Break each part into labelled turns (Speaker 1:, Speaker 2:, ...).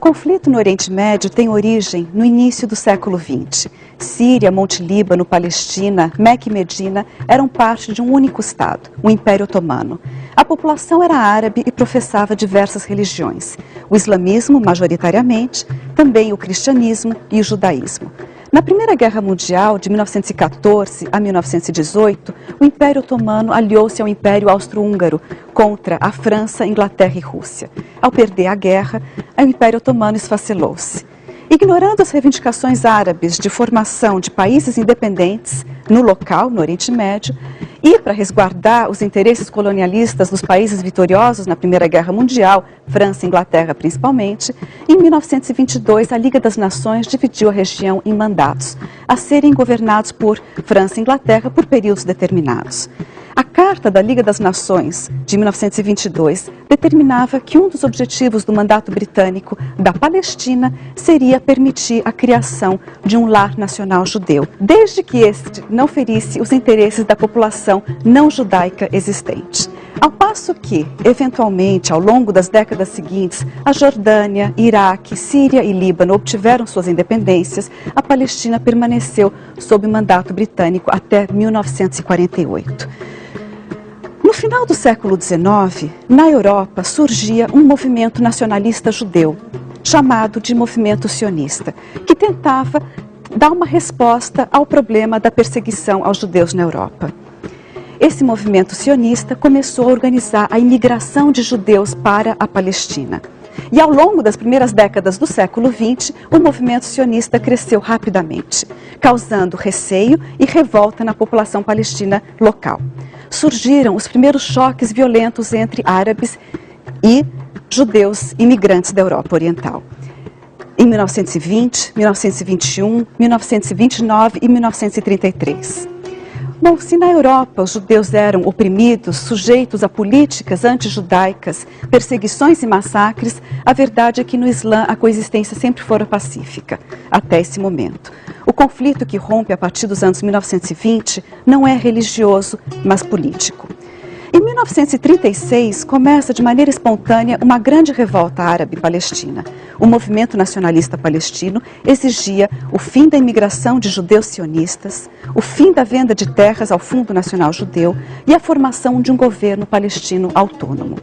Speaker 1: conflito no Oriente Médio tem origem no início do século XX. Síria, Monte Líbano, Palestina, Meca e Medina eram parte de um único Estado, o Império Otomano. A população era árabe e professava diversas religiões. O islamismo, majoritariamente, também o cristianismo e o judaísmo. Na Primeira Guerra Mundial, de 1914 a 1918, o Império Otomano aliou-se ao Império Austro-Húngaro contra a França, Inglaterra e Rússia. Ao perder a guerra, o Império Otomano esfacelou-se. Ignorando as reivindicações árabes de formação de países independentes no local, no Oriente Médio, e para resguardar os interesses colonialistas dos países vitoriosos na Primeira Guerra Mundial, França e Inglaterra principalmente, em 1922 a Liga das Nações dividiu a região em mandatos, a serem governados por França e Inglaterra por períodos determinados. A Carta da Liga das Nações, de 1922, determinava que um dos objetivos do mandato britânico da Palestina seria permitir a criação de um lar nacional judeu, desde que este não ferisse os interesses da população não judaica existente. Ao passo que, eventualmente, ao longo das décadas seguintes, a Jordânia, Iraque, Síria e Líbano obtiveram suas independências, a Palestina permaneceu sob mandato britânico até 1948. No final do século XIX, na Europa surgia um movimento nacionalista judeu, chamado de movimento sionista, que tentava dar uma resposta ao problema da perseguição aos judeus na Europa. Esse movimento sionista começou a organizar a imigração de judeus para a Palestina. E ao longo das primeiras décadas do século XX, o movimento sionista cresceu rapidamente, causando receio e revolta na população palestina local. Surgiram os primeiros choques violentos entre árabes e judeus imigrantes da Europa Oriental. Em 1920, 1921, 1929 e 1933. Bom, se na Europa os judeus eram oprimidos, sujeitos a políticas antijudaicas, perseguições e massacres, a verdade é que no Islã a coexistência sempre fora pacífica, até esse momento. O conflito que rompe a partir dos anos 1920 não é religioso, mas político. Em 1936, começa de maneira espontânea uma grande revolta árabe-palestina. O movimento nacionalista palestino exigia o fim da imigração de judeus sionistas, o fim da venda de terras ao Fundo Nacional Judeu e a formação de um governo palestino autônomo.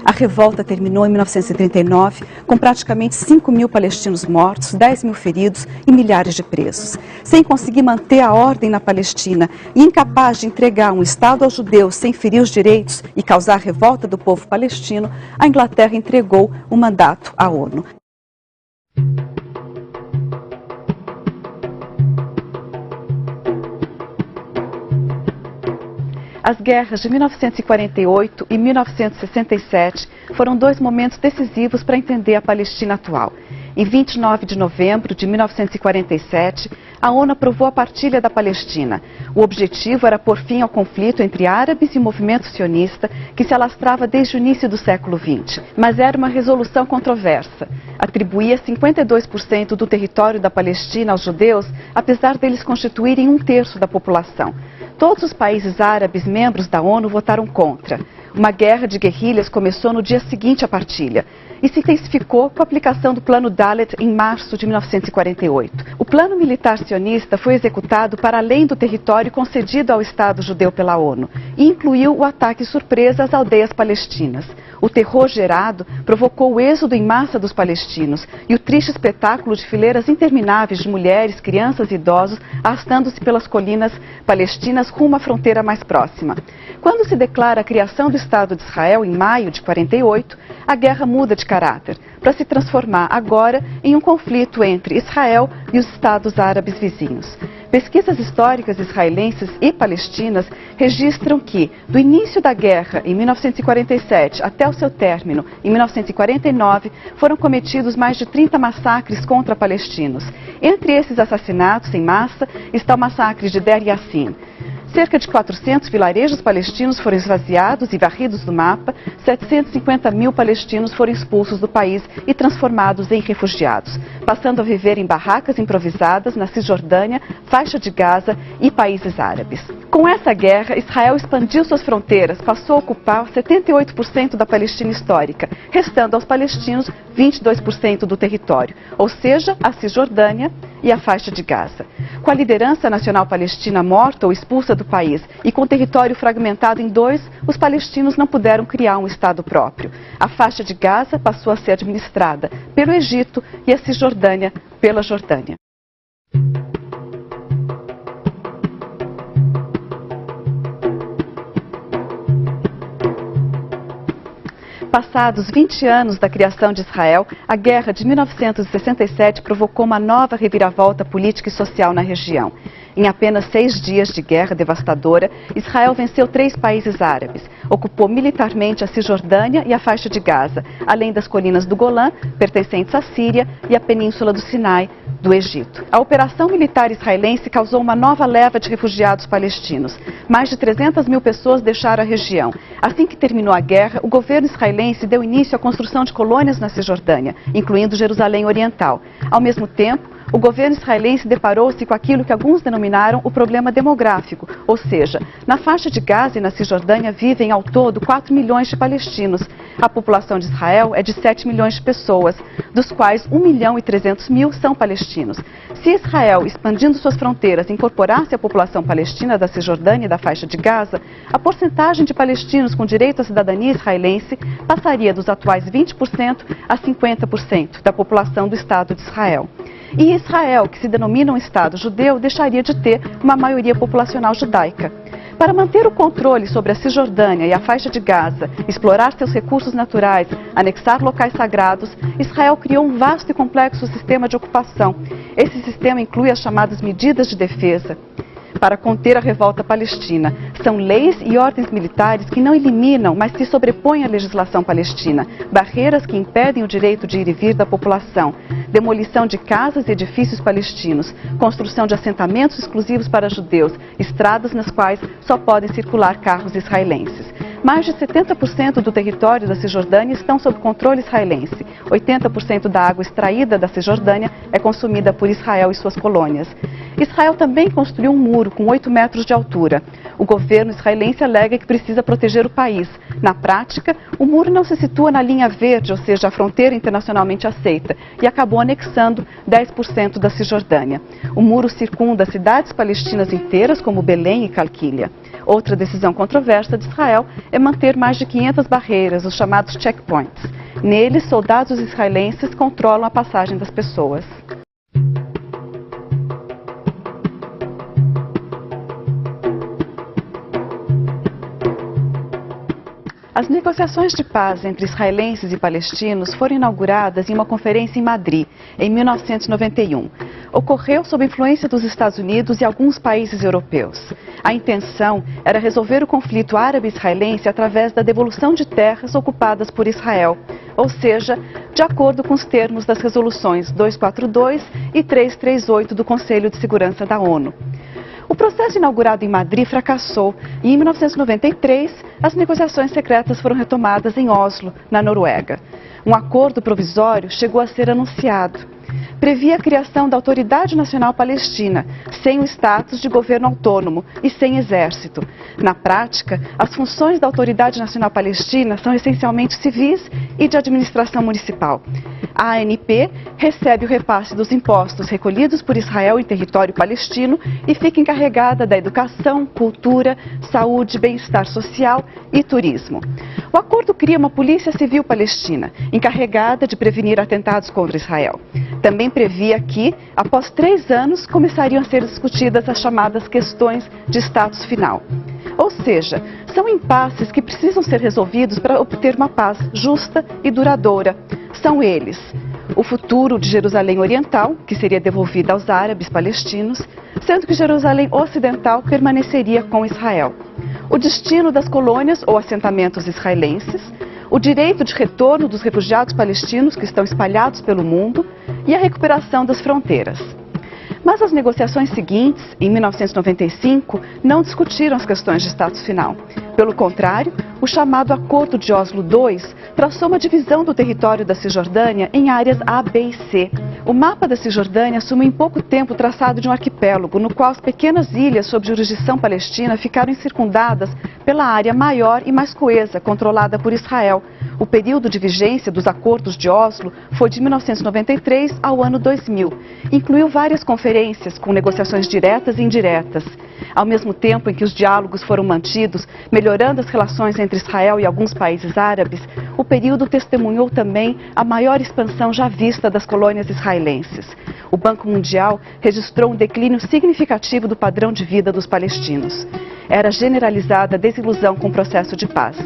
Speaker 1: A revolta terminou em 1939 com praticamente 5.000 palestinos mortos, 10.000 feridos e milhares de presos. Sem conseguir manter a ordem na Palestina e incapaz de entregar um Estado aos judeus sem ferir os direitos e causar a revolta do povo palestino, a Inglaterra entregou o mandato à ONU. As guerras de 1948 e 1967 foram dois momentos decisivos para entender a Palestina atual. Em 29 de novembro de 1947, a ONU aprovou a partilha da Palestina. O objetivo era pôr fim ao conflito entre árabes e o movimento sionista, que se alastrava desde o início do século XX. Mas era uma resolução controversa. Atribuía 52% do território da Palestina aos judeus, apesar deles constituírem 1/3 da população. Todos os países árabes membros da ONU votaram contra. Uma guerra de guerrilhas começou no dia seguinte à partilha e se intensificou com a aplicação do Plano Dalet em março de 1948. O plano militar sionista foi executado para além do território concedido ao Estado judeu pela ONU e incluiu o ataque surpresa às aldeias palestinas. O terror gerado provocou o êxodo em massa dos palestinos e o triste espetáculo de fileiras intermináveis de mulheres, crianças e idosos arrastando-se pelas colinas palestinas rumo à fronteira mais próxima. Quando se declara a criação do Estado de Israel em maio de 48, a guerra muda de caráter, para se transformar agora em um conflito entre Israel e os Estados árabes vizinhos. Pesquisas históricas israelenses e palestinas registram que, do início da guerra, em 1947, até o seu término, em 1949, foram cometidos mais de 30 massacres contra palestinos. Entre esses assassinatos em massa está o massacre de Deir Yassin. Cerca de 400 vilarejos palestinos foram esvaziados e varridos do mapa, 750.000 palestinos foram expulsos do país e transformados em refugiados, passando a viver em barracas improvisadas na Cisjordânia, faixa de Gaza e países árabes. Com essa guerra, Israel expandiu suas fronteiras, passou a ocupar 78% da Palestina histórica, restando aos palestinos 22% do território, ou seja, a Cisjordânia e a faixa de Gaza. Com a liderança nacional palestina morta ou expulsa do país e com o território fragmentado em dois, os palestinos não puderam criar um Estado próprio. A faixa de Gaza passou a ser administrada pelo Egito e a Cisjordânia pela Jordânia. Passados 20 anos da criação de Israel, a guerra de 1967 provocou uma nova reviravolta política e social na região. Em apenas 6 dias de guerra devastadora, Israel venceu 3 países árabes, ocupou militarmente a Cisjordânia e a faixa de Gaza, além das colinas do Golã, pertencentes à Síria, e a península do Sinai, do Egito. A operação militar israelense causou uma nova leva de refugiados palestinos. Mais de 300 mil pessoas deixaram a região. Assim que terminou a guerra, o governo israelense deu início à construção de colônias na Cisjordânia, incluindo Jerusalém Oriental. Ao mesmo tempo, o governo israelense deparou-se com aquilo que alguns denominaram o problema demográfico, ou seja, na faixa de Gaza e na Cisjordânia vivem ao todo 4 milhões de palestinos. A população de Israel é de 7 milhões de pessoas, dos quais 1.300.000 são palestinos. Se Israel, expandindo suas fronteiras, incorporasse a população palestina da Cisjordânia e da faixa de Gaza, a porcentagem de palestinos com direito à cidadania israelense passaria dos atuais 20% a 50% da população do Estado de Israel. E Israel, que se denomina um Estado judeu, deixaria de ter uma maioria populacional judaica. Para manter o controle sobre a Cisjordânia e a faixa de Gaza, explorar seus recursos naturais, anexar locais sagrados, Israel criou um vasto e complexo sistema de ocupação. Esse sistema inclui as chamadas medidas de defesa para conter a revolta palestina. São leis e ordens militares que não eliminam, mas se sobrepõem à legislação palestina. Barreiras que impedem o direito de ir e vir da população. Demolição de casas e edifícios palestinos. Construção de assentamentos exclusivos para judeus. Estradas nas quais só podem circular carros israelenses. Mais de 70% do território da Cisjordânia estão sob controle israelense. 80% da água extraída da Cisjordânia é consumida por Israel e suas colônias. Israel também construiu um muro com 8 metros de altura. O governo israelense alega que precisa proteger o país. Na prática, o muro não se situa na linha verde, ou seja, a fronteira internacionalmente aceita, e acabou anexando 10% da Cisjordânia. O muro circunda cidades palestinas inteiras, como Belém e Calquília. Outra decisão controversa de Israel é manter mais de 500 barreiras, os chamados checkpoints. Neles, soldados israelenses controlam a passagem das pessoas. As negociações de paz entre israelenses e palestinos foram inauguradas em uma conferência em Madrid, em 1991. Ocorreu sob a influência dos Estados Unidos e alguns países europeus. A intenção era resolver o conflito árabe-israelense através da devolução de terras ocupadas por Israel, ou seja, de acordo com os termos das resoluções 242 e 338 do Conselho de Segurança da ONU. O processo inaugurado em Madrid fracassou e, em 1993, as negociações secretas foram retomadas em Oslo, na Noruega. Um acordo provisório chegou a ser anunciado. Previa a criação da Autoridade Nacional Palestina, sem o status de governo autônomo e sem exército. Na prática, as funções da Autoridade Nacional Palestina são essencialmente civis e de administração municipal. A ANP recebe o repasse dos impostos recolhidos por Israel em território palestino e fica encarregada da educação, cultura, saúde, bem-estar social e turismo. O acordo cria uma polícia civil palestina, encarregada de prevenir atentados contra Israel. Também previa que, após 3 anos, começariam a ser discutidas as chamadas questões de status final. Ou seja, são impasses que precisam ser resolvidos para obter uma paz justa e duradoura. São eles: o futuro de Jerusalém Oriental, que seria devolvida aos árabes palestinos, sendo que Jerusalém Ocidental permaneceria com Israel. O destino das colônias ou assentamentos israelenses, o direito de retorno dos refugiados palestinos que estão espalhados pelo mundo e a recuperação das fronteiras. Mas as negociações seguintes, em 1995, não discutiram as questões de status final. Pelo contrário, o chamado Acordo de Oslo II traçou uma divisão do território da Cisjordânia em áreas A, B e C. O mapa da Cisjordânia assume em pouco tempo o traçado de um arquipélago, no qual as pequenas ilhas sob jurisdição palestina ficaram circundadas pela área maior e mais coesa, controlada por Israel. O período de vigência dos acordos de Oslo foi de 1993 ao ano 2000. Incluiu várias conferências com negociações diretas e indiretas. Ao mesmo tempo em que os diálogos foram mantidos, melhorando as relações entre Israel e alguns países árabes, o período testemunhou também a maior expansão já vista das colônias israelenses. O Banco Mundial registrou um declínio significativo do padrão de vida dos palestinos. Era generalizada a desilusão com o processo de paz.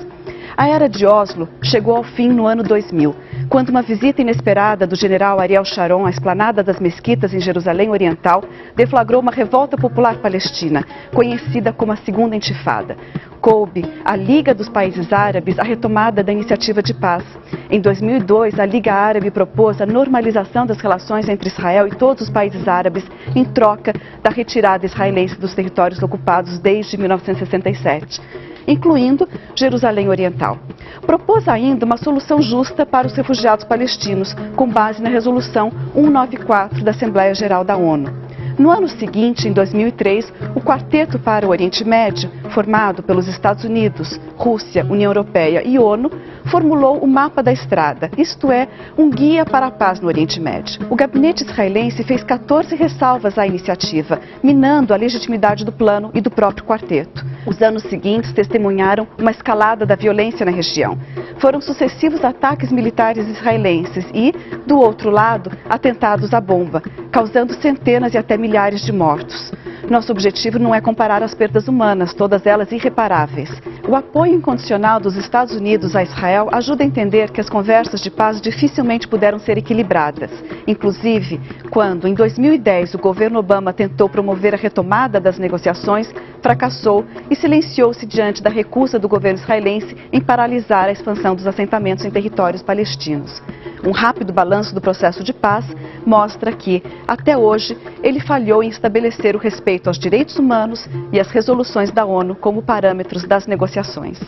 Speaker 1: A era de Oslo chegou ao fim no ano 2000, quando uma visita inesperada do general Ariel Sharon à esplanada das mesquitas em Jerusalém Oriental deflagrou uma revolta popular palestina, conhecida como a Segunda Intifada. Coube à Liga dos Países Árabes a retomada da iniciativa de paz. Em 2002, a Liga Árabe propôs a normalização das relações entre Israel e todos os países árabes em troca da retirada israelense dos territórios ocupados desde 1967. Incluindo Jerusalém Oriental. Propôs ainda uma solução justa para os refugiados palestinos, com base na Resolução 194 da Assembleia Geral da ONU. No ano seguinte, em 2003, o Quarteto para o Oriente Médio, formado pelos Estados Unidos, Rússia, União Europeia e ONU, formulou o Mapa da Estrada, isto é, um guia para a paz no Oriente Médio. O gabinete israelense fez 14 ressalvas à iniciativa, minando a legitimidade do plano e do próprio quarteto. Os anos seguintes testemunharam uma escalada da violência na região. Foram sucessivos ataques militares israelenses e, do outro lado, atentados à bomba, causando centenas e até milhares de mortos. Nosso objetivo não é comparar as perdas humanas, todas elas irreparáveis. O apoio incondicional dos Estados Unidos a Israel ajuda a entender que as conversas de paz dificilmente puderam ser equilibradas. Inclusive, quando, em 2010, o governo Obama tentou promover a retomada das negociações, fracassou e silenciou-se diante da recusa do governo israelense em paralisar a expansão dos assentamentos em territórios palestinos. Um rápido balanço do processo de paz mostra que, até hoje, ele falhou em estabelecer o respeito aos direitos humanos e às resoluções da ONU como parâmetros das negociações.